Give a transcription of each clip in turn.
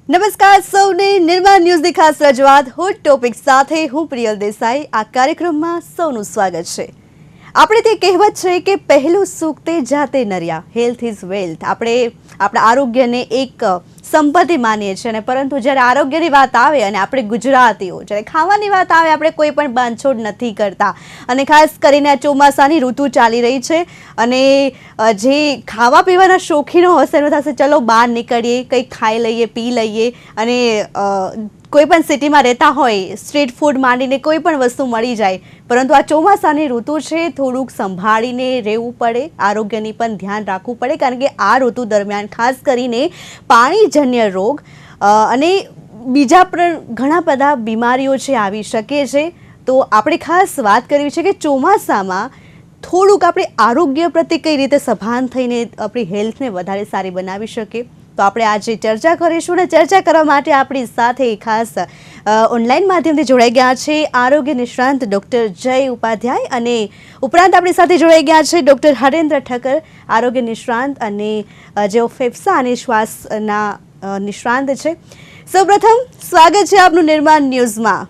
નમસ્કાર સૌને નિર્માણ ન્યૂઝની ખાસ રજૂઆત હોટ ટોપિક સાથે હું પ્રિયલ દેસાઈ આ કાર્યક્રમમાં સૌનું સ્વાગત છે। આપણે તે કહેવત છે કે પહેલું સુખ તે જાતે નર્યા, હેલ્થ ઇઝ વેલ્થ। આપણે આપણા આરોગ્યને એક સંપત્તિ માનીએ છીએ અને પરંતુ જ્યારે આરોગ્યની વાત આવે અને આપણે ગુજરાતીઓ જ્યારે ખાવાની વાત આવે આપણે કોઈ પણ બાંધછોડ નથી કરતા અને ખાસ કરીને આ ચોમાસાની ઋતુ ચાલી રહી છે અને જે ખાવા પીવાના શોખીનો હશે એનો થશે ચલો બહાર નીકળીએ, કંઈક ખાઈ લઈએ, પી લઈએ અને કોઈ પણ સિટીમાં રહેતા હોય સ્ટ્રીટ ફૂડ માંડીને કોઈ પણ વસ્તુ મળી જાય, પરંતુ આ ચોમાસાની ઋતુ છે, થોડુંક સંભાળીને રહેવું પડે, આરોગ્યની પણ ધ્યાન રાખવું પડે કારણ કે આ ઋતુ દરમિયાન ખાસ કરીને પાણીજન્ય રોગ અને બીજા પણ ઘણા બધા બીમારીઓ છે આવી શકે છે। તો આપણે ખાસ વાત કરવી છે કે ચોમાસામાં થોડુંક આપણે આરોગ્ય પ્રત્યે કઈ રીતે સભાન થઈને આપણી હેલ્થને વધારે સારી બનાવી શકીએ, તો આપણે આજે ચર્ચા કરીશું અને ચર્ચા કરવા માટે આપણી સાથે ખાસ ઓનલાઈન માધ્યમથી જોડાઈ ગયા છે આરોગ્ય નિષ્ણાંત ડૉક્ટર જય ઉપાધ્યાય અને ઉપરાંત આપણી સાથે જોડાઈ ગયા છે ડૉક્ટર હરેન્દ્ર ઠક્કર, આરોગ્ય નિષ્ણાંત અને જેઓ ફેફસા અને શ્વાસના નિષ્ણાંત છે। સૌપ્રથમ સ્વાગત છે આપનું નિર્માણ ન્યૂઝમાં।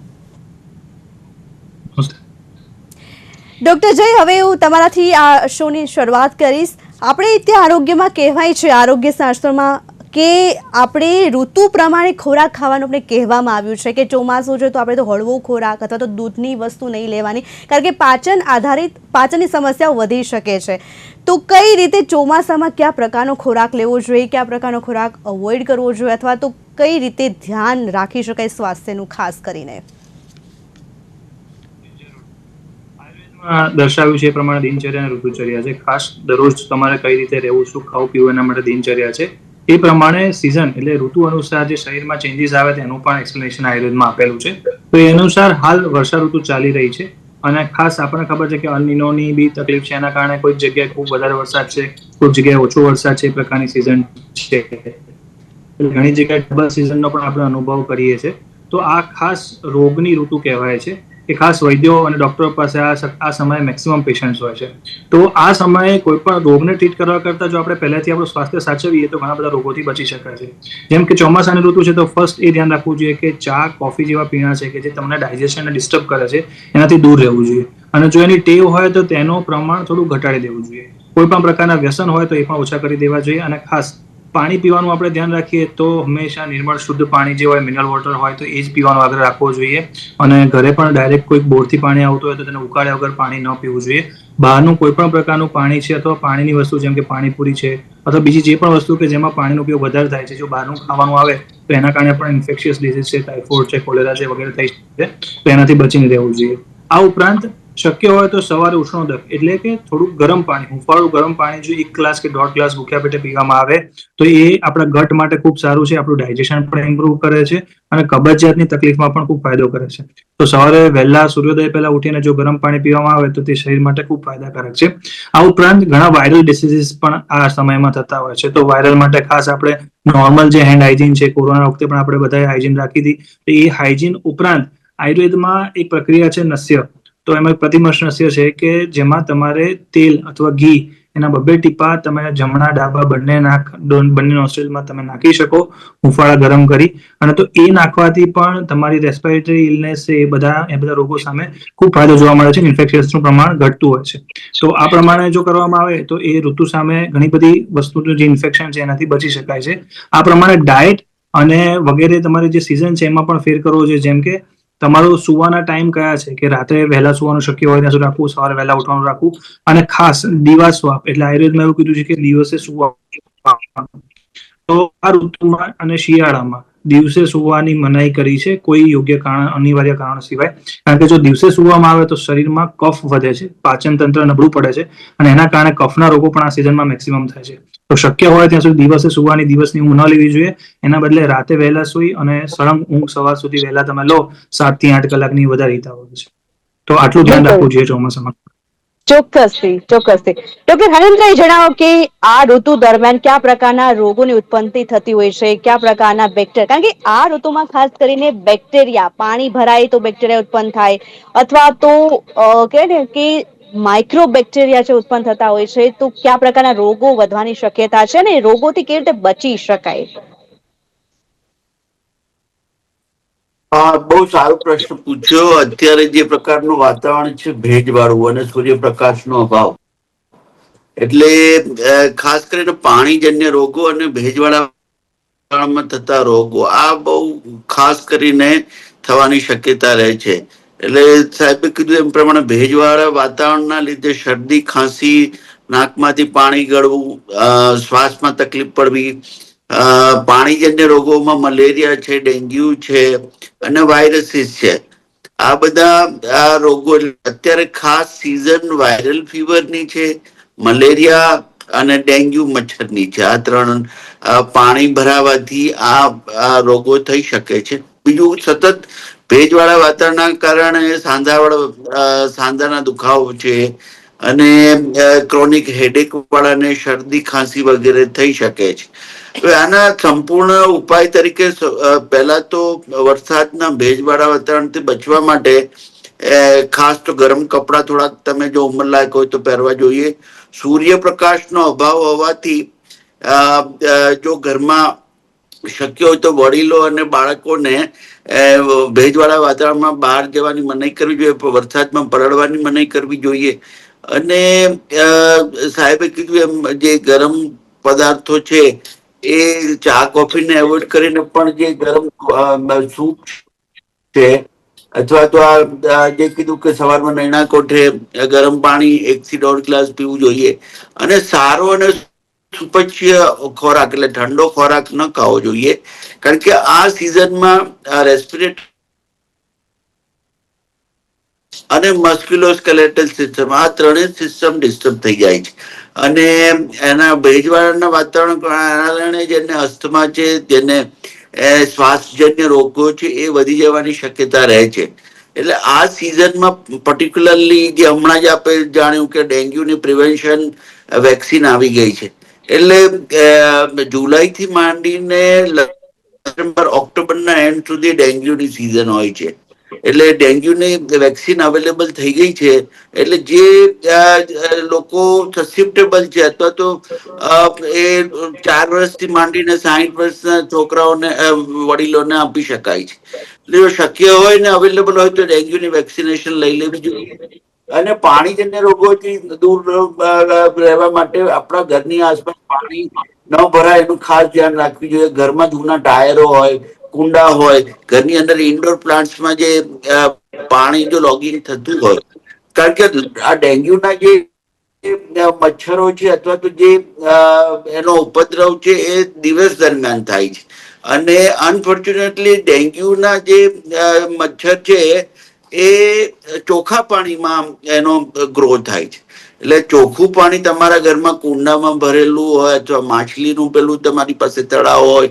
ડૉક્ટર જય, હવે હું તમારાથી આ શોની શરૂઆત કરીશ। આપણે ત્યાં આરોગ્યમાં કહેવાય છે, આરોગ્ય શાસ્ત્રમાં કે આપણે ઋતુ પ્રમાણે ખોરાક ખાવાનું આપણે કહેવામાં આવ્યું છે કે ચોમાસું છે તો આપણે તો હળવો ખોરાક અથવા તો દૂધની વસ્તુ નહીં લેવાની કારણ કે પાચનની સમસ્યાઓ વધી શકે છે। તો કઈ રીતે ચોમાસામાં કયા પ્રકારનો ખોરાક લેવો જોઈએ, કયા પ્રકારનો ખોરાક અવોઇડ કરવો જોઈએ અથવા તો કઈ રીતે ધ્યાન રાખી શકાય સ્વાસ્થ્યનું ખાસ કરીને? દર્શાવ્યું છે એ પ્રમાણે દિનચર્યા અને ઋતુચર્યા છે। ખાસ દરરોજ તમારે કઈ રીતે રહેવું, શું ખાવું પીવું એના માટે દિનચર્યા છે। એ પ્રમાણે સિઝન એટલે ઋતુ અનુસાર જે શરીરમાં ચેન્જીસ આવે તેનું પણ એક્સપ્લેનેશન આયુર્વેદમાં આપેલું છે। તો એ અનુસાર હાલ વર્ષા ઋતુ ચાલી રહી છે અને ખાસ આપણને ખબર છે કે અલ નીનોની બી તકલીફ છે, એના કારણે કોઈ જગ્યાએ ખૂબ વધારે વરસાદ છે, કોઈ જગ્યાએ ઓછો વરસાદ છે, એ પ્રકારની સિઝન છે। ઘણી જગ્યાએ ડબલ સિઝનનો પણ આપણે અનુભવ કરીએ છીએ। તો આ ખાસ રોગની ઋતુ કહેવાય છે કે ખાસ વૈદ્યો અને ડોક્ટરો પાસે આ સમયે મેક્સિમમ પેશન્ટ્સ હોય છે। તો આ સમયે કોઈ પણ રોગને ટ્રીટ કરવા કરતાં જો આપણે પહેલાથી આપણું સ્વાસ્થ્ય સાચવીએ તો ઘણા બધા રોગોથી બચી શકાય છે। જેમ કે ચોમાસાની ઋતુ છે તો ફર્સ્ટ એ ધ્યાન રાખવું જોઈએ કે ચા, કોફી જેવા પીણા છે કે જે તમને ડાયજેશનને ડિસ્ટર્બ કરે છે એનાથી દૂર રહેવું જોઈએ અને જો એની ટેવ હોય તો તેનું પ્રમાણ થોડું ઘટાડી દેવું જોઈએ। કોઈ પણ પ્રકારના વ્યસન હોય તો એ પણ ઓછા કરી દેવા જોઈએ અને ખાસ પાણી પીવાનું આપણે ધ્યાન રાખીએ તો હંમેશા નિર્મળ શુદ્ધ પાણી જે હોય, મિનરલ વોટર હોય તો એ જ પીવાનો આગ્રહ રાખવો જોઈએ અને ઘરે પણ ડાયરેક્ટ કોઈક બોરથી પાણી આવતું હોય તો તેને ઉકાળ્યા વગર પાણી ન પીવું જોઈએ। બહારનું કોઈ પણ પ્રકારનું પાણી છે અથવા પાણીની વસ્તુ જેમ કે પાણીપુરી છે અથવા બીજી જે પણ વસ્તુ કે જેમાં પાણીનો ઉપયોગ વધારે થાય છે, જો બહારનું ખાવાનું આવે તો એના કારણે પણ ઇન્ફેક્શિયસ ડિઝીઝ છે, ટાઇફોઇડ છે, કોલેરા છે વગેરે થઈ શકે તો એનાથી બચીને રહેવું જોઈએ। આ ઉપરાંત શક્ય હોય તો સવારે ઉષ્ણોદક એટલે કે થોડુંક ગરમ પાણી, હુંફાળું ગરમ પાણી જો 1 ગ્લાસ કે 1.5 ગ્લાસ ભૂખ્યા પેટે પીવામાં આવે તો એ આપણા ગટ માટે ખૂબ સારું છે, આપણું ડાયજેશન પણ ઇમ્પ્રૂવ કરે છે અને કબજિયાતની તકલીફમાં પણ ખૂબ ફાયદો કરે છે। તો સવારે વહેલા સૂર્યોદય પહેલા ઉઠીને જો ગરમ પાણી પીવામાં આવે તો તે શરીર માટે ખૂબ ફાયદાકારક છે। આ ઉપરાંત ઘણા વાયરલ ડિસીઝીસ પણ આ સમયમાં થતા હોય છે, તો વાયરલ માટે ખાસ આપણે નોર્મલ જે હેન્ડ હાઇજીન છે, કોરોના વખતે પણ આપણે બધાએ હાઇજીન રાખી હતી, તો એ હાઇજીન ઉપરાંત આયુર્વેદમાં એક પ્રક્રિયા છે નસ્ય, તો એમાં પ્રતિમર્શ નસ્ય છે કે જેમાં તમારે તેલ અથવા ઘી એના 2 ટીપા તમે જમણા ડાબા બંને નોસ્ટ્રીલમાં તમે નાખી શકો હુંફાળા ગરમ કરી અને તો એ નાખવાથી પણ તમારી રેસ્પિરેટરી ઇલનેસ છે એ બધા રોગો સામે ખૂબ ફાયદો જોવા મળે છે, ઇન્ફેક્શન્સનું પ્રમાણ ઘટતું હોય છે। તો આ પ્રમાણે જો કરવામાં આવે તો એ ઋતુ સામે ઘણી બધી વસ્તુનું જે ઇન્ફેક્શન છે એનાથી બચી શકાય છે। આ પ્રમાણે ડાયટ અને વગેરે તમારી જે સિઝન છે એમાં પણ ફેર કરવો જોઈએ, જેમ કે તમારો સુવાના ટાઈમ કયા છે કે રાત્રે વહેલા સુવાનું શક્ય હોય ત્યાં સુધી રાખવું, સવારે વહેલા ઉઠવાનું રાખવું અને ખાસ દિવાસ્વાપ એટલે આયુર્વેદમાં એવું કીધું છે કે દિવસે સુવા તો આ ઋતુમાં અને શિયાળામાં દિવસે સુવાની મનાઈ કરી છે, કોઈ યોગ્ય કારણ, અનિવાર્ય કારણ સિવાય, કારણ કે જો દિવસે સુવામાં આવે તો શરીરમાં કફ વધે છે, પાચન તંત્ર નબળું પડે છે અને એના કારણે કફના રોગો પણ આ સિઝનમાં મેક્સિમમ થાય છે। તો શક્ય હોય ત્યાં સુધી દિવસે સુવાની દિવસની ઊંઘ ન લેવી જોઈએ, એના બદલે રાતે વહેલા સુઈ અને સળંગ ઊંઘ સવાર સુધી વહેલા તમે લો 7 થી 8 કલાકની વધારે હિતાવહ છે। તો આટલું ધ્યાન રાખવું જોઈએ ચોમાસામાં। ચોક્કસથી ડોક્ટર હરેન્દ્રએ જણાવો કે આ ઋતુ દરમિયાન કયા પ્રકારના રોગોની ઉત્પત્તિ થતી હોય છે, કયા પ્રકારના બેક્ટેરિયા, કારણ કે આ ઋતુમાં ખાસ કરીને બેક્ટેરિયા, પાણી ભરાય તો બેક્ટેરિયા ઉત્પન્ન થાય અથવા તો કહે ને કે માઇક્રો બેક્ટેરિયા છે ઉત્પન્ન થતા હોય છે, તો કયા પ્રકારના રોગો વધવાની શક્યતા છે ને રોગોથી કેવી રીતે બચી શકાય? બહુ સારો પ્રશ્ન પૂછ્યો. અત્યારે જે પ્રકારનું વાતાવરણ છે ભેજવાળું અને સૂર્યપ્રકાશનો અભાવ, એટલે ખાસ કરીને પાણીજન્ય રોગો અને ભેજવાળા વાતાવરણમાં થતા રોગો આ બહુ ખાસ કરીને થવાની શક્યતા રહે છે. એટલે સાહેબે કીધું એમ પ્રમાણે ભેજવાળા વાતાવરણના લીધે શરદી, ખાંસી, નાકમાંથી પાણી ગળવું, શ્વાસમાં તકલીફ પડવી, પાણીજન્ય રોગોમાં મલેરિયા છે, ડેન્ગ્યુ છે અને વાયરસીસ છે. આ બધા આ રોગો અત્યારે ખાસ સિઝન વાયરલ ફીવરની છે, મલેરિયા અને ડેન્ગ્યુ મચ્છરની છે. આ ત્રણ પાણી ભરાવાથી આ રોગો થઈ શકે છે. બીજું, સતત ભેજવાળા વાતાવરણના કારણે સાંધાના દુખાવો છે અને ક્રોનિક હેડેક વાળાને શરદી, ખાંસી વગેરે થઈ શકે છે. હવે આના સંપૂર્ણ ઉપાય તરીકે પહેલા તો વરસાદના ભેજવાળા વાતાવરણથી બચવા માટે ખાસ તો ગરમ કપડા થોડાક તમે જો ઉંમરલાયક હોય તો પહેરવા જોઈએ. સૂર્યપ્રકાશનો અભાવ હોવાથી જો ઘરમાં શક્ય હોય તો વડીલો અને બાળકોને ભેજવાળા વાતાવરણમાં બહાર જવાની મનાઈ કરવી જોઈએ, વરસાદમાં પલળવાની મનાઈ કરવી જોઈએ. અને સાહેબે કીધું એમ જે ગરમ પદાર્થો છે એ ચા કોફીને એવોઈડ કરીને પણ જે ગરમ સૂપ છે અથવા તો આ જે કીધું કે સવારમાં નૈણા કોઠે ગરમ પાણી 1 થી 1.5 ગ્લાસ પીવું જોઈએ. અને સારો અને સુપચ્ય ખોરાક એટલે ઠંડો ખોરાક ન ખાવો જોઈએ, કારણ કે આ સિઝનમાં રેસ્પિરેટરી અને મસ્ક્યુલોસ્કેલેટલ સિસ્ટમ આ ત્રણેય સિસ્ટમ ડિસ્ટર્બ થઈ જાય છે. અને એના ભેજવાળાના વાતાવરણ કારણે જેને અસ્થમા છે, જેને શ્વાસજન્ય રોગો છે એ વધી જવાની શક્યતા રહે છે. એટલે આ સિઝનમાં પર્ટિક્યુલરલી જે હમણાં જ આપણે જાણ્યું કે ડેન્ગ્યુની પ્રિવેન્શન વેક્સિન આવી ગઈ છે. એટલે જુલાઈ થી માંડીને ઓક્ટોબરના એન્ડ સુધી ડેન્ગ્યુની સિઝન હોય છે. એટલે ડેન્ગ્યુની વેક્સિન અવેલેબલ થઈ ગઈ છે. એટલે જે લોકો સસેપ્ટેબલ છે અથવા તો એ 4 વર્ષથી માંડીને 60 વર્ષના છોકરાઓને, વડીલોને આપી શકાય છે. એટલે જો શક્ય હોય ને અવેલેબલ હોય તો ડેન્ગ્યુની વેક્સિનેશન લઈ લેવી જોઈએ. અને પાણીજન્ય રોગોથી દૂર રહેવા માટે આપણા ઘરની આસપાસ પાણી ન ભરાય એનું ખાસ ધ્યાન રાખવું જોઈએ. ઘરમાં જૂના ટાયરો હોય, કુંડા હોય, ઘરની અંદર ઇન્ડોર પ્લાન્ટ્સમાં જે પાણી જો લોગિંગ થતું હોય, કારણ કે આ ડેન્ગ્યુના જે મચ્છરો છે અથવા તો જે એનો ઉપદ્રવ છે એ દિવસ દરમિયાન થાય છે. અને અનફોર્ચ્યુનેટલી ડેન્ગ્યુના જે મચ્છર છે એ ચોખ્ખા પાણીમાં એનો ગ્રો થાય છે. એટલે ચોખ્ખું પાણી તમારા ઘરમાં કુંડામાં ભરેલું હોય અથવા માછલીનું પેલું તમારી પાસે તળાવ હોય,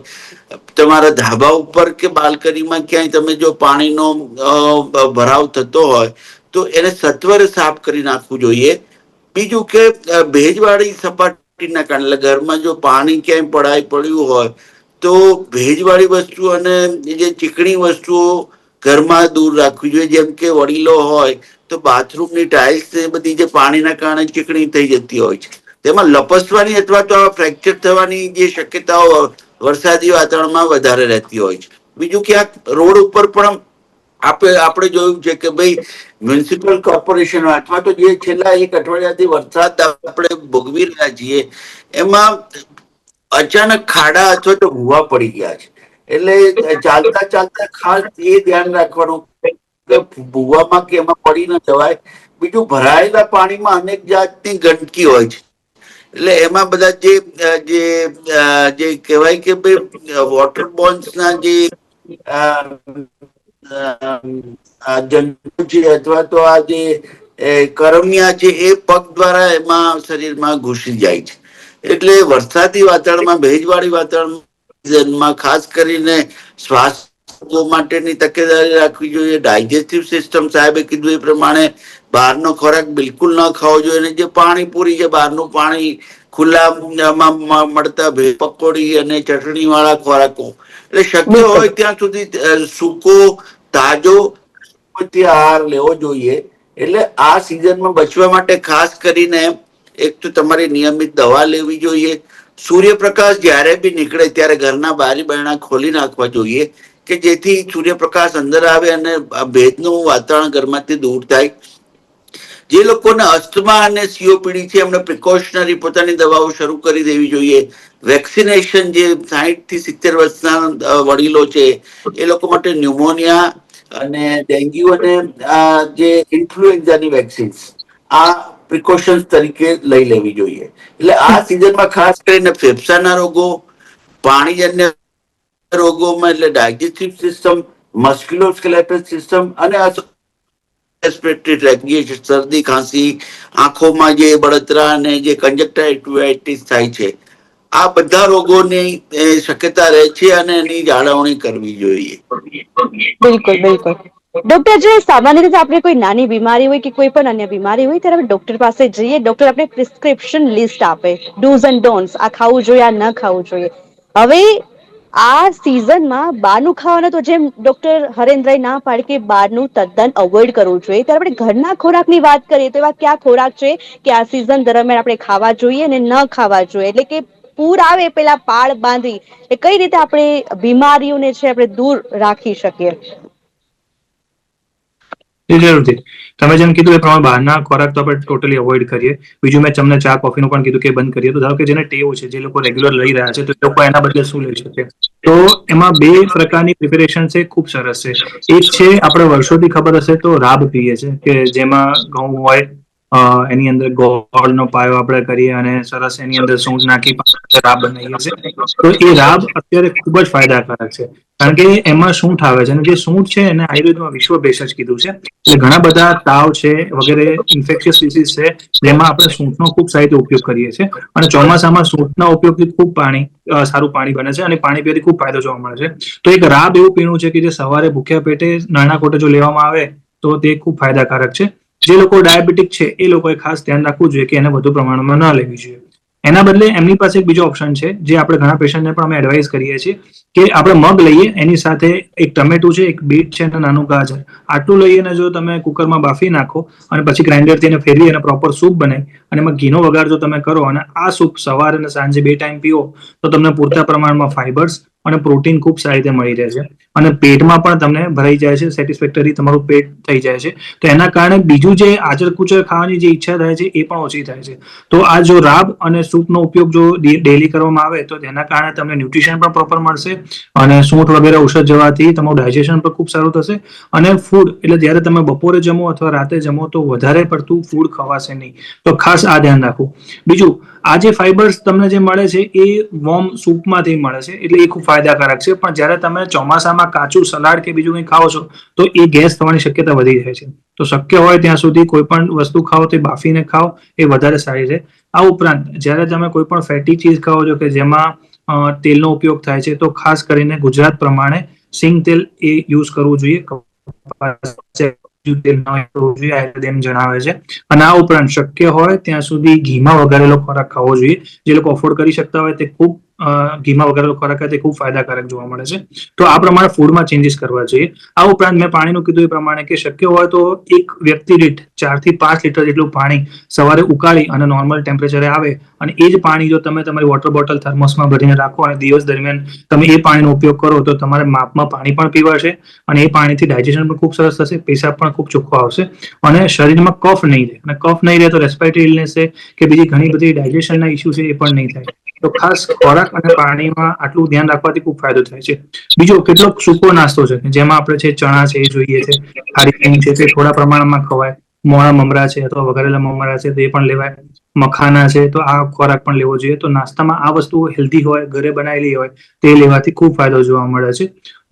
તમારા ધાબા ઉપર કે બાલ્કનીમાં ક્યાંય તમે જો પાણીનો ભરાવ થતો હોય તો એને સત્વરે સાફ કરી નાખવું જોઈએ. બીજું કે ભેજવાળી સપાટીના કારણે ઘરમાં જો પાણી ક્યાંય પડ્યું હોય તો ભેજવાળી વસ્તુ અને જે ચીકણી વસ્તુઓ ઘરમાં દૂર રાખવી જોઈએ. જેમ કે વડીલો હોય તો બાથરૂમની ટાઇલ્સ એ બધી જે પાણીના કારણે ચીકણી થઈ જતી હોય છે, તેમાં લપસવાની અથવા તો ફ્રેક્ચર થવાની જે શક્યતાઓ વરસાદી વાતાવરણમાં વધારે રહેતી હોય છે. બીજું ક્યાંક રોડ ઉપર પણ આપણે જોયું છે કે ભાઈ મ્યુનિસિપલ કોર્પોરેશન અથવા તો જે છેલ્લા 1 અઠવાડિયાથી વરસાદ આપણે ભોગવી રહ્યા છીએ એમાં અચાનક ખાડા અથવા તો ભૂવા પડી ગયા છે. એટલે ચાલતા ચાલતા ખાસ એ ધ્યાન રાખવાનું કે ભૂવામાં કે એમાં પડી ન જવાય. બીજું, ભરાયેલા પાણીમાં અનેક જાતની ગંદકી હોય છે. એટલે એમાં બધા જે કહેવાય કે ભાઈ વોટર બોન્સ ના જે જંતુ છે અથવા તો આ જે કરમિયા છે એ પગ દ્વારા એમાં શરીરમાં ઘૂસી જાય છે. એટલે વરસાદી વાતાવરણમાં, ભેજવાળી વાતાવરણમાં ખાસ કરીને શ્વાસ માટેની તકેદારી રાખવી જોઈએ. ડાયજેસ્ટિવ સિસ્ટમ સાહેબે કીધું એ પ્રમાણે બહારનો ખોરાક બિલકુલ ન ખાવો જોઈએ. અને જે પાણીપુરી છે, બહારનું પાણી, ખુલ્લામાં મળતા પકોડી અને ચટણી વાળા ખોરાકો, એટલે શક્ય બિલકુલ. હોય ત્યાં સુધી સૂકો, તાજો આહાર લેવો જોઈએ. એટલે આ સિઝનમાં બચવા માટે ખાસ કરીને એક તો તમારે નિયમિત દવા લેવી જોઈએ. સૂર્યપ્રકાશ જ્યારે બી નીકળે ત્યારે ઘરના બારી બારણા ખોલી નાખવા જોઈએ. કે જેથી સૂર્યપ્રકાશ અંદર આવે અને ભેજનું વાતાવરણ ઘરમાંથી દૂર થાય. જે લોકોને અસ્થમા અને સીઓપીડી છે એમને પ્રિકોશનરી પોતાની દવાઓ શરૂ કરી દેવી જોઈએ. વેક્સિનેશન જે 60 થી 70 વર્ષના વડીલો છે એ લોકો માટે ન્યુમોનિયા અને ડેન્ગ્યુ અને જે ઇન્ફ્લુએન્ઝાની વેક્સિન્સ આ પ્રિકોશન્સ તરીકે લઈ લેવી જોઈએ. એટલે આ સિઝનમાં ખાસ કરીને ફેફસાના રોગો, પાણીજન્ય રોગોમાં એટલે ડાયજેસ્ટિવ સિસ્ટમ, મસ્ક્યુલોસ્કેલેટલ સિસ્ટમ અને રેસ્પિરેટરી ટ્રેક, જે શરદી, ખાંસી, આંખોમાં જે બળતરા અને જે કંજક્ટિવાઇટિસ થાય છે, આ બધા રોગોની શક્યતા રહે છે અને એની જાળવણી કરવી જોઈએ. બિલકુલ બિલકુલ. ડોક્ટર, જે સામાન્ય રીતે આપણે કોઈ નાની બીમારી હોય કે કોઈ પણ અન્ય બીમારી હોય ત્યારે આપણે ડોક્ટર પાસે જઈએ, ડોક્ટર આપણે પ્રિસ્ક્રિપ્શન લિસ્ટ આપે, ડૂઝ એન્ડ ડોન્ટ્સ, આ ખાવું જોઈએ, આ ન ખાવું જોઈએ. હવે આ સિઝનમાં બહારનું ખાવાનું, તો જેમ ડોક્ટર હરેન્દ્રએ ના પાડી કે બહારનું તદ્દન અવોઇડ કરવું જોઈએ, ત્યારે આપણે ઘરના ખોરાકની વાત કરીએ તો એવા કયા ખોરાક છે કે આ સિઝન દરમિયાન આપણે ખાવા જોઈએ અને ન ખાવા જોઈએ? એટલે કે પૂર આવે પેલા પાળ બાંધી એ કઈ રીતે આપણે બીમારીઓને છે આપણે દૂર રાખી શકીએ? જરૂરથી. તમે જેમ કીધું એ પ્રમાણે બહારના ખોરાક તો આપણે ટોટલી અવોઇડ કરીએ. બીજું મેં તમને ચા કોફીનું પણ કીધું કે બંધ કરીએ. તો ધારો કે જેને ટેવ છે, જે લોકો રેગ્યુલર લઈ રહ્યા છે, તો એ લોકો એના બદલે શું લઈ શકે? તો એમાં 2 પ્રકારની પ્રિપેરેશન છે, ખૂબ સરસ છે. એક છે, આપણે વર્ષોથી ખબર હશે તો રાબ પીએ છે, કે જેમાં ઘઉં હોય, એની અંદર ગોળનો પાયો આપણે કરીએ અને સરસ એની અંદર સૂંઠ નાખી રાબ બનાવીએ છીએ. તો એ રાબ અત્યારે ખૂબ જ ફાયદાકારક છે, કારણ કે એમાં સૂંઠ આવે છે અને જે સૂંઠ છે એને આયુર્વેદમાં વિશ્વ ભેષજ કીધું છે. એટલે ઘણા બધા તાવ છે વગેરે ઇન્ફેક્શિયસ ડિસીઝ છે જેમાં આપણે સૂંઠનો ખૂબ સારી રીતે ઉપયોગ કરીએ છીએ. અને ચોમાસામાં સૂંઠના ઉપયોગથી ખૂબ સારું પાણી બને છે અને પાણી પીવાથી ખૂબ ફાયદો જોવા મળે છે. તો એક રાબ એવું પીણું છે કે જે સવારે ભૂખ્યા પેટે નાના કોટે જો લેવામાં આવે તો તે ખૂબ ફાયદાકારક છે. જે લોકો ડાયાબિટીક છે એ લોકોએ ખાસ ધ્યાન રાખવું જોઈએ કે એને વધુ પ્રમાણમાં ન લેવી જોઈએ. એના બદલે એમની પાસે એક બીજો ઓપ્શન છે, જે આપણે ઘણા પેશન્ટને પણ અમે એડવાઇસ કરીએ છીએ, કે આપણે મગ લઈએ, એની સાથે એક ટમેટું છે, એક બીટ છે અને નાનું ગાજર, આટલું લઈને જો તમે કુકરમાં બાફી નાખો અને પછી ગ્રાઇન્ડરથી એને ફેરવી અને પ્રોપર સૂપ બનાવી અને એમાં ઘીનો વઘાર જો તમે કરો અને આ સૂપ સવારે અને સાંજે 2 ટાઈમ પીવો તો તમને પૂરતા પ્રમાણમાં ફાઇબર્સ અને પ્રોટીન ખૂબ સારી રીતે મળી રહે છે અને પેટમાં પણ તમને ભરાઈ જાય છે, સેટિસ્ફેક્ટરી તમારું પેટ થઈ જાય છે. તો એના કારણે બીજું જે આચર કુચર ખાવાની જે ઈચ્છા થાય છે એ પણ ઓછી થાય છે. તો આ જો રાબ અને સૂપનો ઉપયોગ જો ડેલી કરવામાં આવે તો તેના કારણે તમને ન્યુટ્રિશન પણ પ્રોપર મળશે અને સૂંઠ વગેરે ઔષધ જવાથી તમારું ડાયજેશન પણ ખૂબ સારું થશે. અને ફૂડ એટલે જ્યારે તમે બપોરે જમો અથવા રાતે જમો તો વધારે પડતું ફૂડ ખવાશે નહીં. તો ખાસ આ ધ્યાન રાખવું. બીજું, આ જે ફાઇબર્સ તમને જે મળે છે એ વોર્મ સૂપમાંથી મળે છે, એટલે એ ખૂબ ફાયદાકારક છે. પણ જ્યારે તમે ચોમાસામાં કાચું સલાડ કે બીજું કંઈ ખાઓ છો તો એ ગેસ થવાની શક્યતા વધી જાય છે. તો શક્ય હોય ત્યાં સુધી કોઈ પણ વસ્તુ ખાઓ તે બાફીને ખાઓ, એ વધારે સારી છે. આ ઉપરાંત જ્યારે તમે કોઈ પણ ફેટી ચીઝ ખાઓ છો કે જેમાં તેલનો ઉપયોગ થાય છે, તો ખાસ કરીને ગુજરાત પ્રમાણે સિંગ તેલ એ યુઝ કરવું જોઈએ. એમ જણાવે છે. અને આ ઉપરાંત શક્ય હોય ત્યાં સુધી ઘીમાં વઘારેલો ખોરાક ખાવો જોઈએ. જે લોકો અફોર્ડ કરી શકતા હોય તે ખૂબ ઘીમાં વઘારેલો ખોરાક ખાય તે ખૂબ ફાયદાકારક જોવા મળે છે. તો આ પ્રમાણે ફૂડમાં ચેન્જીસ કરવા જોઈએ. આ ઉપરાંત મેં પાણીનું કીધું એ પ્રમાણે કે શક્ય હોય તો એક વ્યક્તિ દીઠ 4 થી 5 લીટર જેટલું પાણી સવારે ઉકાળી અને નોર્મલ ટેમ્પરેચરે આવે અને એ જ પાણી જો તમે તમારી વોટર બોટલ થર્મોસમાં ભરીને રાખો અને દિવસ દરમિયાન તમે એ પાણીનો ઉપયોગ કરો તો તમારે માપમાં પાણી પણ પીવાશે અને એ પાણીથી ડાયજેશન પણ ખૂબ સરસ થશે, પેશાબ પણ ખૂબ ચોખ્ખો આવશે અને શરીરમાં કફ નહીં રહે. અને કફ નહીં રહે તો રેસ્પિરેટરી ઇલનેસ છે કે બીજી ઘણી બધી ડાયજેશનના ઇસ્યુ છે એ પણ નહીં થાય. તો ખાસ ખોરાક અને પાણીમાં આટલું ધ્યાન રાખવાથી ખૂબ ફાયદો થાય છે. બીજો કેટલોક સૂકો નાસ્તો છે જેમાં આપણે છે ચણા છે એ જોઈએ છે, ખારી સિંગ છે તે થોડા પ્રમાણમાં ખવાય, મોળા મમરા છે અથવા વઘારેલા મમરા છે તે પણ લેવાય, મખાના છે તો આ ખોરાક પણ લેવો જોઈએ. તો નાસ્તામાં આ વસ્તુઓ હેલ્ધી હોય, ઘરે બનાવેલી હોય તે લેવાથી ખૂબ ફાયદો જોવા મળે છે.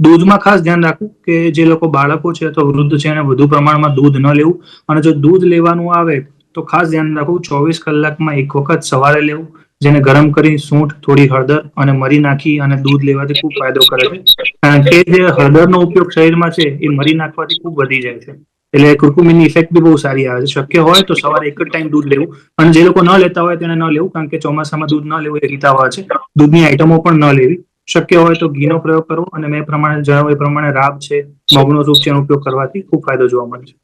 દૂધમાં ખાસ ધ્યાન રાખવું કે જે લોકો બાળકો છે અથવા વૃદ્ધ છે એને વધુ પ્રમાણમાં દૂધ ન લેવું. અને જો દૂધ લેવાનું આવે તો ખાસ ધ્યાન રાખવું 24 કલાકમાં એક વખત સવારે લેવું, જેને ગરમ કરી સૂંઠ, થોડી હળદર અને મરી નાખી અને દૂધ લેવાથી ખૂબ ફાયદો કરે છે. કારણ કે જે હળદરનો ઉપયોગ શરીરમાં છે એ મરી નાખવાથી ખૂબ વધી જાય છે. એટલે કુર્કુમીનની ઇફેક્ટ બી બહુ સારી આવે છે. શક્ય હોય તો સવારે એક જ ટાઈમ દૂધ લેવું. અને જે લોકો ન લેતા હોય તેને ન લેવું, કારણ કે ચોમાસામાં દૂધ ન લેવું એ હિતાવહ છે. દૂધની આઈટમો પણ ન લેવી. શક્ય હોય તો ઘીનો પ્રયોગ કરવો અને મેં પ્રમાણે જણાવ્યું એ પ્રમાણે રાબ છે, મગનો સૂપ છે એનો ઉપયોગ કરવાથી ખૂબ ફાયદો જોવા મળે છે.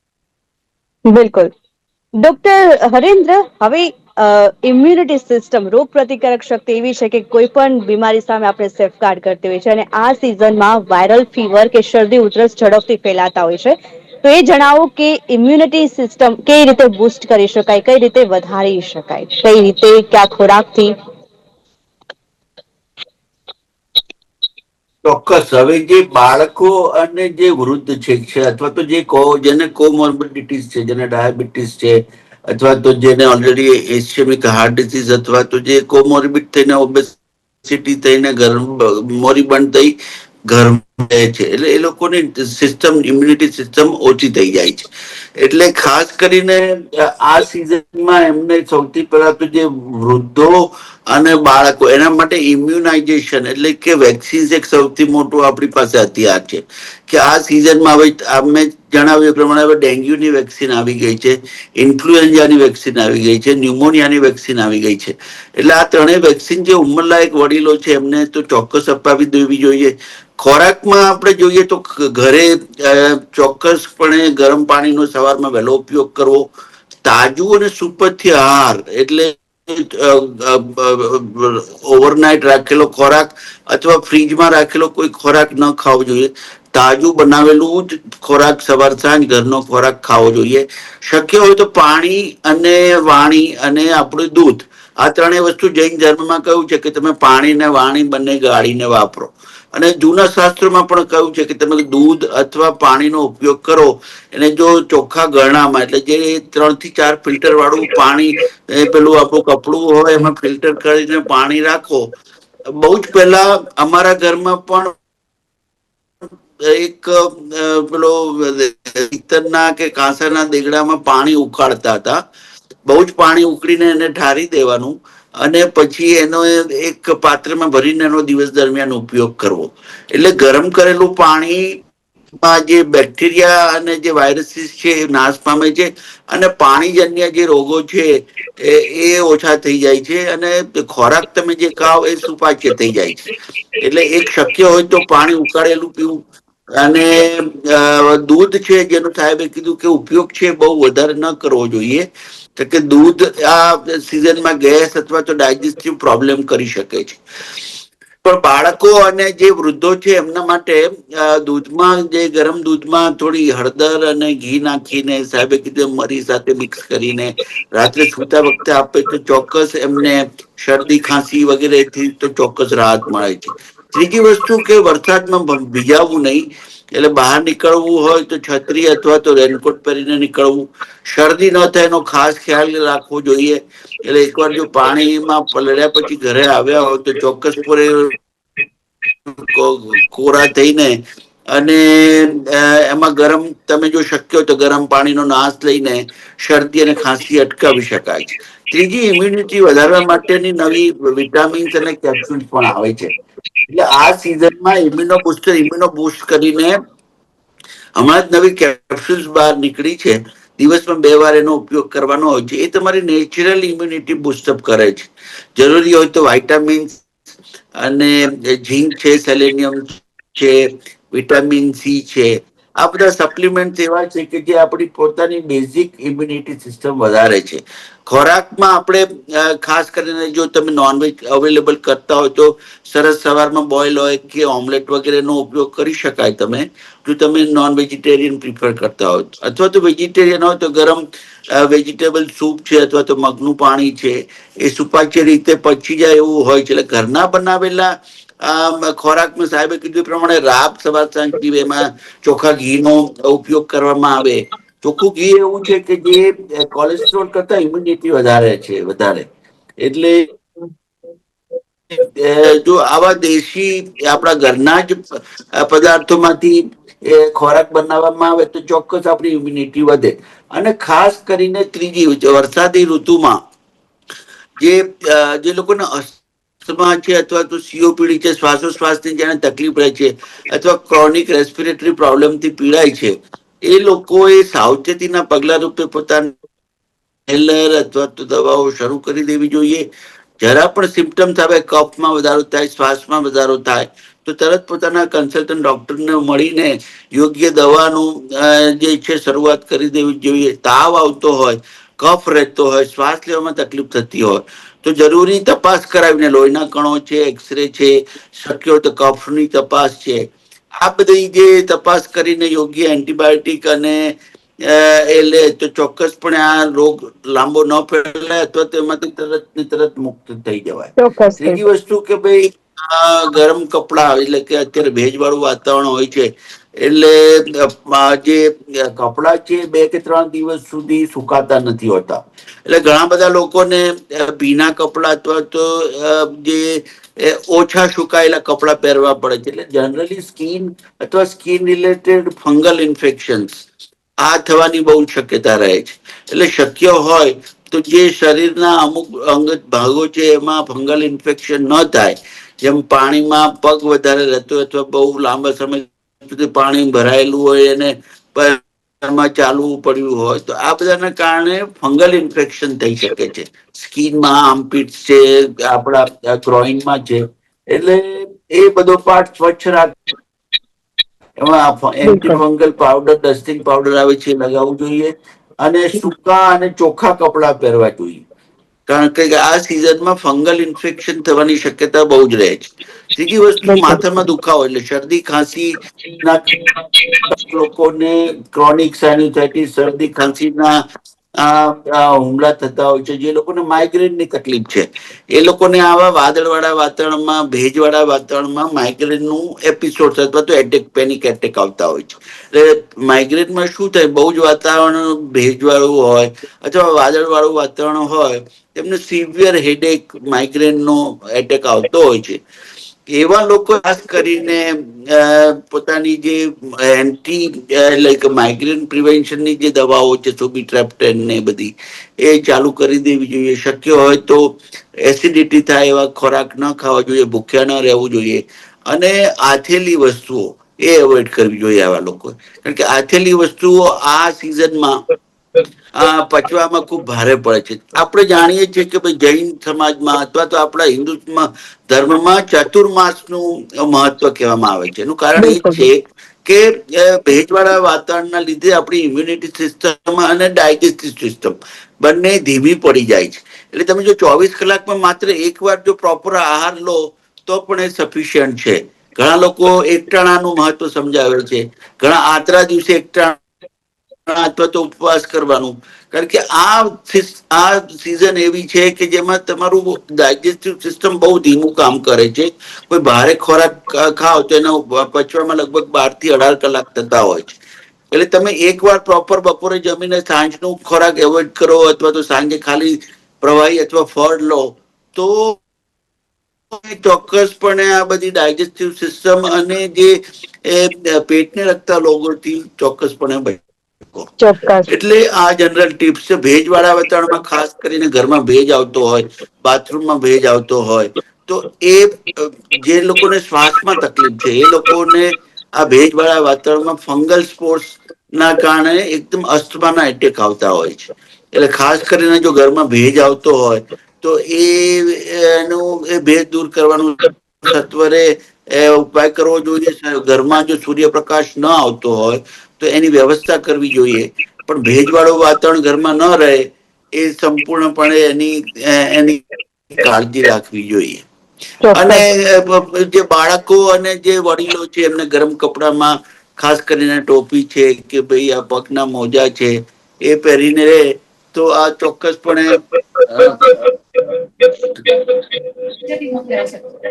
બિલકુલ. ડોક્ટર હરેન્દ્ર, હવે ઇમ્યુનિટી સિસ્ટમ, રોગ પ્રતિકારક શક્તિ એવી છે કે કોઈ પણ બીમારી સામે આપણે સેફગાર્ડ કરતી હોય છે, અને આ સિઝનમાં વાયરલ ફીવર કે શરદી ઉધરસ ઝડપથી ફેલાતા હોય છે. તો એ જણાવો કે ઇમ્યુનિટી સિસ્ટમ કઈ રીતે બુસ્ટ કરી શકાય, કઈ રીતે વધારી શકાય, કઈ રીતે, કયા ખોરાકથી? ચોક્કસ. હવે જે બાળકો અને જે વૃદ્ધ છે અથવા તો જે જેને કોમોર્બિડિટીઝ છે, જેને ડાયાબિટીસ છે, અથવા તો જેને ઓલરેડી એસ્કેમિક હાર્ટ ડિસીઝ, અથવા તો જે કોમોર્બિડ થઈને ઓબેસિટી થઈને મોરીબંધ થઈ ઘરમાં રહે છે, એટલે એ લોકોની સિસ્ટમ, ઇમ્યુનિટી સિસ્ટમ ઓછી થઈ જાય છે. એટલે ખાસ કરીને આ સિઝનમાં એમને સૌથી પહેલા તો જે વૃદ્ધો અને બાળકો, એના માટે ઇમ્યુનાઇઝેશન એટલે કે વેક્સિન એક સૌથી મોટું આપણી પાસે હથિયાર છે. કે આ સિઝનમાં હવે મેં જણાવ્યું એ પ્રમાણે હવે ડેન્ગ્યુની વેક્સિન આવી ગઈ છે, ઇન્ફ્લુએન્ઝાની વેક્સિન આવી ગઈ છે, ન્યુમોનિયાની વેક્સિન આવી ગઈ છે. એટલે આ ત્રણેય વેક્સિન જે ઉંમરલાયક વડીલો છે એમને તો ચોક્કસ અપાવી દેવી જોઈએ. ખોરાકમાં આપણે જોઈએ તો ઘરે ચોક્કસપણે ગરમ પાણીનો સવારમાં વહેલો ઉપયોગ કરવો, તાજું અને સુપથ્ય આહાર એટલે ઓવરનાઈટ રાખેલો ખોરાક અથવા ફ્રીજમાં રાખેલો કોઈ ખોરાક ન ખાવો જોઈએ. તાજું બનાવેલું જ ખોરાક સવાર સાંજ ઘરનો ખોરાક ખાવો જોઈએ. શક્ય હોય તો પાણી અને વાણી અને આપણું દૂધ, આ ત્રણેય વસ્તુ જૈન ધર્મમાં કહ્યું છે કે તમે પાણી ને વાણી બંને ગાળીને વાપરો. અને જૂના શાસ્ત્રોમાં પણ કહ્યું છે કે તમે દૂધ અથવા પાણીનો ઉપયોગ કરો, એને જો ચોખ્ખા ગરણામાં, એટલે જે 3 થી 4 ફિલ્ટર વાળું પાણી, પેલું આપણું કપડું હોય એમાં ફિલ્ટર કરીને પાણી રાખો. બહુ જ પહેલા અમારા ઘરમાં પણ એક પેલો પિત્તળના કે કાંસાના દેગડામાં પાણી ઉકાળતા હતા. બહુ જ પાણી ઉકળીને એને ઠારી દેવાનું અને પછી એનો એક પાત્રમાં ભરીને એનો દિવસ દરમિયાન ઉપયોગ કરવો. એટલે ગરમ કરેલું પાણી જે બેક્ટેરિયા અને જે વાયરસીસ છે એ નાશ પામે છે, અને પાણીજન્ય જે રોગો છે એ ઓછા થઈ જાય છે, અને ખોરાક તમે જે ખાઓ એ સુપાચ્ય થઈ જાય છે. એટલે એક શક્ય હોય તો પાણી ઉકાળેલું પીવું. અને દૂધ છે, જેનું સાહેબે કીધું કે ઉપયોગ છે બહુ વધારે ન કરવો જોઈએ, તો કે દૂધ આ સિઝનમાં ગેસ અથવા તો ડાયજેસ્ટિવ પ્રોબ્લેમ કરી શકે છે. પણ બાળકો અને જે વૃદ્ધો છે એમના માટે દૂધમાં, જે ગરમ દૂધમાં થોડી હળદર અને ઘી નાખીને, સાહેબે કીધું મરી સાથે મિક્સ કરીને રાત્રે સૂતા વખતે આપે તો ચોક્કસ એમને શરદી ખાંસી વગેરેથી તો ચોક્કસ રાહત મળે છે. ત્રીજી વસ્તુ કે વરસાદમાં ભીજાવવું નહીં. એટલે બહાર નીકળવું હોય તો છત્રી અથવા તો રેનકોટ પહેરીને નીકળવું. શરદી ન થાય એનો ખાસ ખ્યાલ રાખવો જોઈએ. એટલે એકવાર જો પાણીમાં પલળ્યા પછી ઘરે આવ્યા હોય તો ચોક્કસપણે કોરા થઈને અને એમાં ગરમ, તમે જો શક્ય હોય તો ગરમ પાણીનો નાશ લઈને શરદી અને ખાંસી અટકાવી શકાય છે. ત્રીજી, ઇમ્યુનિટી વધારવા માટેની નવી વિટામિન્સ અને કેપ્સ્યુલ્સ પણ આવે છે. એટલે આ સિઝનમાં ઇમ્યુનો બુસ્ટ કરીને હમણાં જ નવી કેપ્સ્યુલ્સ બહાર નીકળી છે. દિવસમાં 2 વાર એનો ઉપયોગ કરવાનો હોય છે. એ તમારી નેચરલ ઇમ્યુનિટી બુસ્ટઅપ કરે છે. જરૂરી હોય તો વાઇટામિન્સ અને ઝીંક છે, સેલેનિયમ છે, વિટામિન સી છે, આ બધા સપ્લિમેન્ટ એવા છે કે જે આપણી પોતાની બેઝિક ઇમ્યુનિટી સિસ્ટમ વધારે છે. ખોરાકમાં આપણે ખાસ કરીને જો તમે નોનવેજ અવેલેબલ કરતા હોય તો સરસ સવારમાં બોઇલ હોય કે ઓમલેટ વગેરેનો ઉપયોગ કરી શકાય. જો તમે નોન વેજીટેરિયન પ્રિફર કરતા હોય, અથવા તો વેજીટેરિયન હોય તો ગરમ વેજીટેબલ સૂપ છે અથવા તો મગનું પાણી છે, એ સુપાચ્ય રીતે પચી જાય એવું હોય છે. એટલે ઘરના બનાવેલા ખોરાકમાં સાહેબે કીધું એ પ્રમાણે રાબ સવાર સાંજ પીવે, એમાં ચોખા ઘીનો ઉપયોગ કરવામાં આવે. ચોખ્ખું ઘી એવું છે કે જે કોલેસ્ટ્રોલ કરતા ઇમ્યુનિટી વધારે છે, વધારે. એટલે જો આવા દેશી આપણા ઘરના જ પદાર્થોમાંથી ખોરાક બનાવવામાં આવે તો ચોક્કસ આપણી ઇમ્યુનિટી વધે. અને ખાસ કરીને ત્રીજી, વરસાદી ઋતુમાં જે લોકોને અસ્થમા છે અથવા તો સીઓપીડી છે, શ્વાસોશ્વાસની જેને તકલીફ રહે છે, અથવા ક્રોનિક રેસ્પિરેટરી પ્રોબ્લેમથી પીડાય છે, એ લોકોએ સાવચેતીના પગલા રૂપે પોતાના અથવા તો દવાઓ શરૂ કરી દેવી જોઈએ. જરા પણ સિમ્ટમ્સ આવે, કફમાં વધારો થાય, શ્વાસમાં વધારો થાય, તો તરત પોતાના કન્સલ્ટન્ટ ડોક્ટરને મળીને યોગ્ય દવાનું જે છે શરૂઆત કરી દેવી જોઈએ. તાવ આવતો હોય કફ રહેતો હોય, શ્વાસ લેવામાં તકલીફ થતી હોય, તો જરૂરી તપાસ કરાવીને લોહીના કણો છે, એક્સરે છે, શક્ય હોય તો કફની તપાસ છે, આ બધી જે તપાસ કરીને યોગ્ય એન્ટીબાયોટિક અને એ લે તો ચોક્કસપણે આ રોગ લાંબો ન ફેલાય અથવા તેમાંથી તરત ને તરત મુક્ત થઈ જવાય. ચોક્કસ થઈ ત્રીજી વસ્તુ કે ભાઈ ગરમ કપડા એટલે કે અત્યારે ભેજવાળું વાતાવરણ હોય છે, એટલે જે કપડા છે 2 કે 3 દિવસ સુધી સુકાતા નથી હોતા. એટલે ઘણા બધા લોકોને ભીના કપડા અથવા તો જે ઓછા સુકાયેલા કપડા પહેરવા પડે છે. એટલે જનરલી સ્કીન અથવા સ્કીન રિલેટેડ ફંગલ ઇન્ફેક્શન્સ આ થવાની બહુ શક્યતા રહે છે. એટલે શક્ય હોય તો જે શરીરના અમુક અંગત ભાગો છે એમાં ફંગલ ઇન્ફેક્શન ન થાય, જેમ પાણીમાં પગ વધારે રહેતો હોય અથવા બહુ લાંબા સમય સુધી પાણી ભરાયેલું હોય અને માં ચાલવું પડ્યું હોય, તો આ બધાના કારણે ફંગલ ઇન્ફેક્શન થઈ શકે છે. સ્કીનમાં, આર્મપિટ છે, આપણા ગ્રોઈનમાં છે. એટલે એ બધો પાર્ટ સ્વચ્છ રાખ, એમાં એન્ટી બિલકુલ ફંગલ પાવડર, ડસ્ટિંગ પાવડર આવે છે, લગાવવું જોઈએ. અને સૂકા અને ચોખ્ખા કપડા પહેરવા જોઈએ. કારણ કે આ સિઝનમાં ફંગલ ઇન્ફેક્શન થવાની શક્યતા બહુ જ રહે છે. ત્રીજી વસ્તુ બિલકુલ માથામાં દુખાવો એટલે શરદી ખાંસી ના લોકોને ક્રોનિક સાઇનસાઇટિસ, શરદી ખાંસીના હુમલા થતા હોય છે. જે લોકોને માઇગ્રેન ની તકલીફ છે, એ લોકોને આવા વાદળવાળા વાતાવરણમાં, ભેજવાળા વાતાવરણમાં માઇગ્રેનનું એપિસોડ અથવા તો એટેક, પેનિક એટેક આવતા હોય છે. એટલે માઇગ્રેનમાં શું થાય, બહુ જ વાતાવરણ ભેજવાળું હોય અથવા વાદળવાળું વાતાવરણ હોય, એમને સિવિયર હેડેક, માઇગ્રેનનો એટેક આવતો હોય છે. એવા લોકો ખાસ કરીને પોતાની જે એન્ટી લાઈક માઇગ્રેન પ્રિવેન્શનની જે દવાઓ છે, સોબીટ્રેપ્ટેન ને બધી, એ ચાલુ કરી દેવી જોઈએ. શક્ય હોય તો એસિડિટી થાય એવા ખોરાક ન ખાવા જોઈએ, ભૂખ્યા ન રહેવું જોઈએ. અને આથેલી વસ્તુઓ એ એવોઈડ કરવી જોઈએ આવા લોકો. કારણ કે આથેલી વસ્તુઓ આ સિઝનમાં પચવામાં ખૂબ ભારે પડે છે. આપણે જાણીએ છીએ કે ભાઈ જૈન સમાજમાં અથવા તો આપણા હિન્દુ ધર્મમાં ચાતુર્માસનું મહત્વ કહેવામાં આવે છે. એનું કારણ એ જ બિલકુલ છે કે ભેજવાળા વાતાવરણના લીધે આપણી ઇમ્યુનિટી સિસ્ટમ અને ડાયજેસ્ટિવ સિસ્ટમ બંને ધીમી પડી જાય છે. એટલે તમે જો 24 કલાકમાં માત્ર એક વાર જો પ્રોપર આહાર લો તો પણ એ સફિશિયન્ટ છે. ઘણા લોકો એકટાણાનું મહત્વ સમજાવે છે. ઘણા આતરા દિવસે એકટાણા અથવા તો ઉપવાસ કરવાનું. કારણ કે આ સિઝન એવી છે કે જેમાં તમારું ડાયજેસ્ટિવ સિસ્ટમ બહુ ધીમું કામ કરે છે. કોઈ ભારે ખોરાક ખાઓ તો એના પચવામાં લગભગ 12 થી 18 કલાક થતા હોય છે. એટલે તમે એક વાર પ્રોપર બપોરે જમીને સાંજનું ખોરાક એવોઈડ કરો અથવા તો સાંજે ખાલી પ્રવાહી અથવા ફળ લો તો ચોક્કસપણે આ બધી ડાયજેસ્ટિવ સિસ્ટમ અને જે પેટને લગતા રોગોથી ચોક્કસપણે ચોક્કસ એટલે આ જનરલ ટિપ્સ છે. ભેજવાળા વાતાવરણમાં ખાસ કરીને ઘરમાં ભેજ આવતો હોય, બાથરૂમમાં ભેજ આવતો હોય, તો એ જે લોકોને શ્વાસમાં તકલીફ છે એ લોકોને આ ભેજવાળા વાતાવરણમાં ફંગલ સ્પોર્સ ના કારણે એકદમ અસ્થમાના એટેક આવતા હોય છે. એટલે ખાસ કરીને જો ઘરમાં ભેજ આવતો હોય તો એનું ભેજ દૂર કરવાનું સત્વરે ઉપાય કરવો જોઈએ. ઘરમાં જો સૂર્યપ્રકાશ ન આવતો હોય તો એની વ્યવસ્થા કરવી જોઈએ. પણ ભેજવાળું વાતાવરણ ઘરમાં ન રહે એ સંપૂર્ણપણે એની કાળજી રાખવી જોઈએ. અને ચોક્કસ જે બાળકો અને જે વડીલો છે એમને ગરમ કપડામાં ખાસ કરીને ટોપી છે કે ભાઈ આ પગના મોજા છે એ પહેરીને રે તો આ ચોક્કસપણે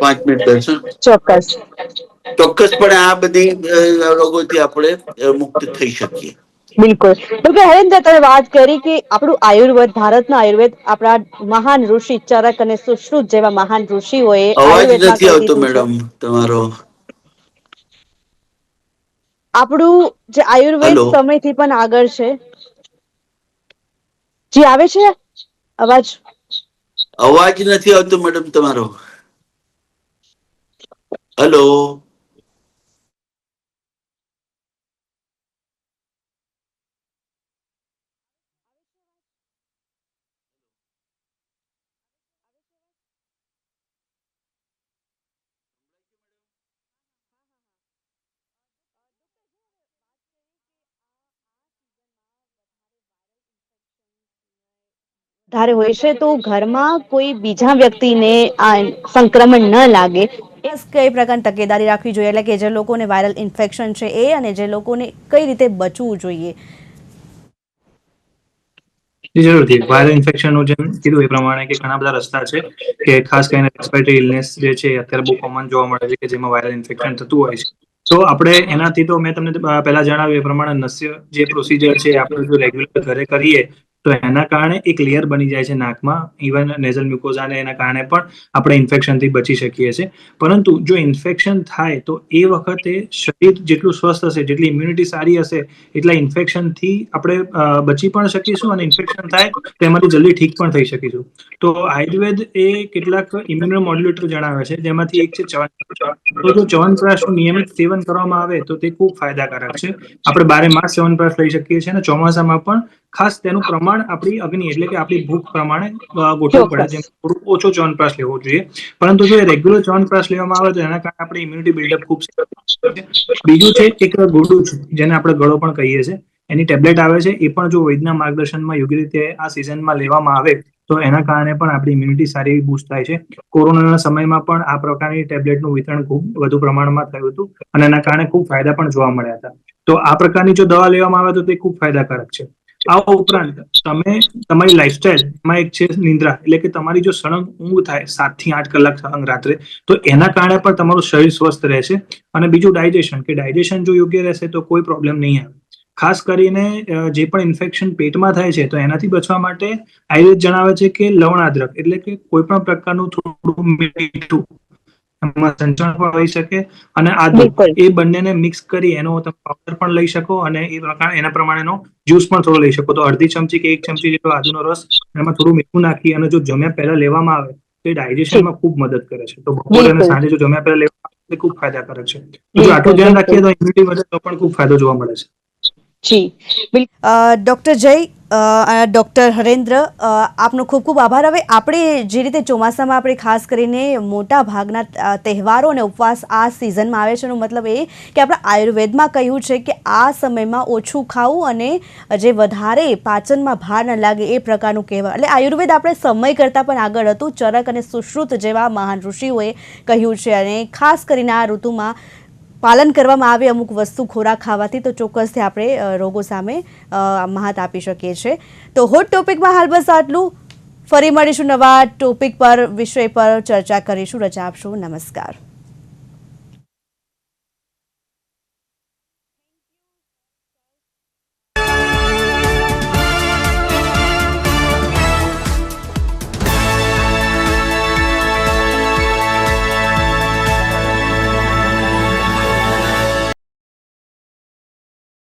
5 મિનિટ બેસો. ચોક્કસ ચોક્કસપણે આ બધી રોગોથી આપણે મુક્ત થઈ શકીએ. બિલકુલ. ડોક્ટર હરેન્દ્ર, તમે વાત કરી કે આપણું આયુર્વેદ, ભારતનું આયુર્વેદ, આપણા મહાન ઋષિ ચરક અને સુશ્રુત જેવા મહાન ઋષિઓએ અવાજ આયુર્વેદમાં નથી કહી આવતો દીધું છે. મેડમ તમારો. આપણું જે આયુર્વેદ હલો, સમયથી પણ આગળ છે. જી આવે છે અવાજ? અવાજ નથી આવતો મેડમ તમારો. હલો. વધારે હોય છે તો ઘરમાં કોઈ બીજા વ્યક્તિને આ સંક્રમણ ન લાગે બસ કઈ પ્રકારની તકેદારી રાખવી જોઈએ, એટલે કે જે લોકોને વાયરલ ઇન્ફેક્શન છે એ, અને જે લોકોને કઈ રીતે બચવું જોઈએ? જી જરૂરથી. વાયરલ ઇન્ફેક્શનનું જેમ કીધું એ પ્રમાણે કે ઘણા બધા રસ્તા છે, કે ખાસ કરીને રેસ્પિરેટરી ઇલનેસ જે છે અત્યારે બહુ કોમન જોવા મળે છે, કે જેમાં વાયરલ ઇન્ફેક્શન થતું હોય છે. તો આપણે એનાથી તો મેં તમને પહેલા જણાવ્યું એ પ્રમાણે નસ્ય જે પ્રોસિજર છે આપણે જો રેગ્યુલર ઘરે કરીએ તો એના કારણે એક લેયર બની જાય છે નાકમાં, ઇવન નેઝલ મ્યુકોઝાને એના કારણે પણ આપણે ઇન્ફેક્શનથી બચી શકીએ છીએ. પરંતુ જો ઇન્ફેક્શન થાય તો એ વખતે શરીર જેટલું સ્વસ્થ હશે, જેટલી ઇમ્યુનિટી સારી હશે, એટલા ઇન્ફેક્શનથી આપણે બચી પણ શકીશું, અને ઇન્ફેક્શન થાય તો એમાંથી જલ્દી ઠીક પણ થઈ શકીશું. તો આયુર્વેદ એ કેટલાક ઇમ્યુનો મોડ્યુલેટર જણાવે છે, જેમાંથી એક છે ચ્યવનપ્રાશ. તો જો ચ્યવનપ્રાશનું નિયમિત સેવન કરવામાં આવે તો તે ખૂબ ફાયદાકારક છે. આપણે 12 માસ ચ્યવનપ્રાશ લઈ શકીએ છીએ, અને ચોમાસામાં પણ ખાસ તેનું પ્રમાણ આપણી અગ્નિ એટલે કે આપણી ભૂખ પ્રમાણે ગોઠવવું પડે, જેમ ચોક્કસ. થોડું ઓછો ચ્યવનપ્રાશ લેવો જોઈએ. પરંતુ જો એ રેગ્યુલર ચ્યવનપ્રાશ લેવામાં આવે તો એના કારણે આપણી ઇમ્યુનિટી બિલ્ડઅપ ખૂબ સારી છે. બીજું છે એક ગોડું છે, જેને આપણે ગળો પણ કહીએ છીએ. એની ટેબ્લેટ આવે છે, એ પણ જો વૈદ્યના માર્ગદર્શનમાં યોગ્ય રીતે આ સિઝનમાં લેવામાં આવે તો એના કારણે પણ આપણી ઇમ્યુનિટી સારી એવી બૂસ્ટ થાય છે. કોરોનાના સમયમાં પણ આ પ્રકારની ટેબ્લેટનું વિતરણ ખૂબ વધુ પ્રમાણમાં થયું હતું, અને એના કારણે ખૂબ ફાયદા પણ જોવા મળ્યા હતા. તો આ પ્રકારની જો દવા લેવામાં આવે તો તે ખૂબ ફાયદાકારક છે. આ ઉપરાંત તમે તમારી લાઈફસ્ટાઈલમાં એક છે નિંદ્રા, એટલે કે તમારી જો સળંગ ઊંઘ થાય 7 થી 8 કલાક સળંગ રાત્રે, તો એના કારણે પણ તમારું શરીર સ્વસ્થ રહેશે. અને બીજું ડાયજેશન, કે ડાયજેશન જો યોગ્ય રહેશે તો કોઈ પ્રોબ્લેમ નહીં આવે. ખાસ કરીને જે પણ ઇન્ફેક્શન પેટમાં થાય છે તો એનાથી બચવા માટે આયુર્વેદ જણાવે છે કે લવણ અદરક, એટલે કે કોઈ પણ પ્રકારનું થોડું મીઠું એમાં સંચરણ પણ હોઈ શકે, અને આદુ, બિલકુલ. એ બંનેને મિક્સ કરી એનો તમે પાવડર પણ લઈ શકો, અને એ પ્રકારે એના પ્રમાણેનો જ્યુસ પણ થોડો લઈ શકો. તો અડધી ચમચી કે 1 ચમચી જેટલો આદુનો રસ, એમાં થોડું મીઠું નાખી અને જો જમ્યા પહેલા લેવામાં આવે તો એ જી, ડાયજેશનમાં ખૂબ મદદ કરે છે. તો બપોરે અને બિલકુલ. સાંજે જો જમ્યા પહેલા લેવામાં આવે તો એ ખૂબ ફાયદાકારક છે. તો જો બિલકુલ, આટલું ધ્યાન બિલકુલ. રાખીએ તો ઇમ્યુનિટી વધે તો પણ ખૂબ ફાયદો જોવા મળે છે. જી, ડૉક્ટર જય, ડૉક્ટર હરેન્દ્ર, આપનો ખૂબ ખૂબ આભાર. હવે આપણે જે રીતે ચોમાસામાં આપણે ખાસ કરીને મોટા ભાગના તહેવારો અને ઉપવાસ આ સિઝનમાં આવે છે, એનો મતલબ એ કે આપણા આયુર્વેદમાં કહ્યું છે કે આ સમયમાં ઓછું ખાવું અને જે વધારે પાચનમાં ભાર ન લાગે એ પ્રકારનું કહેવાય. એટલે આયુર્વેદ આપણે સમય કરતાં પણ આગળ હતું. ચરક અને સુશ્રુત જેવા મહાન ઋષિઓએ કહ્યું છે, અને ખાસ કરીને આ ઋતુમાં પાલન કરવામાં આવે અમુક વસ્તુ ખોરાક ખાવાથી તો ચોક્કસથી આપણે રોગો સામે મહાત આપી શકીએ છીએ. તો હોટ ટોપિકમાં હાલ બસ આટલું. ફરી મળીશું નવા ટોપિક પર, વિષય પર ચર્ચા કરીશું. રજા આપશો. નમસ્કાર.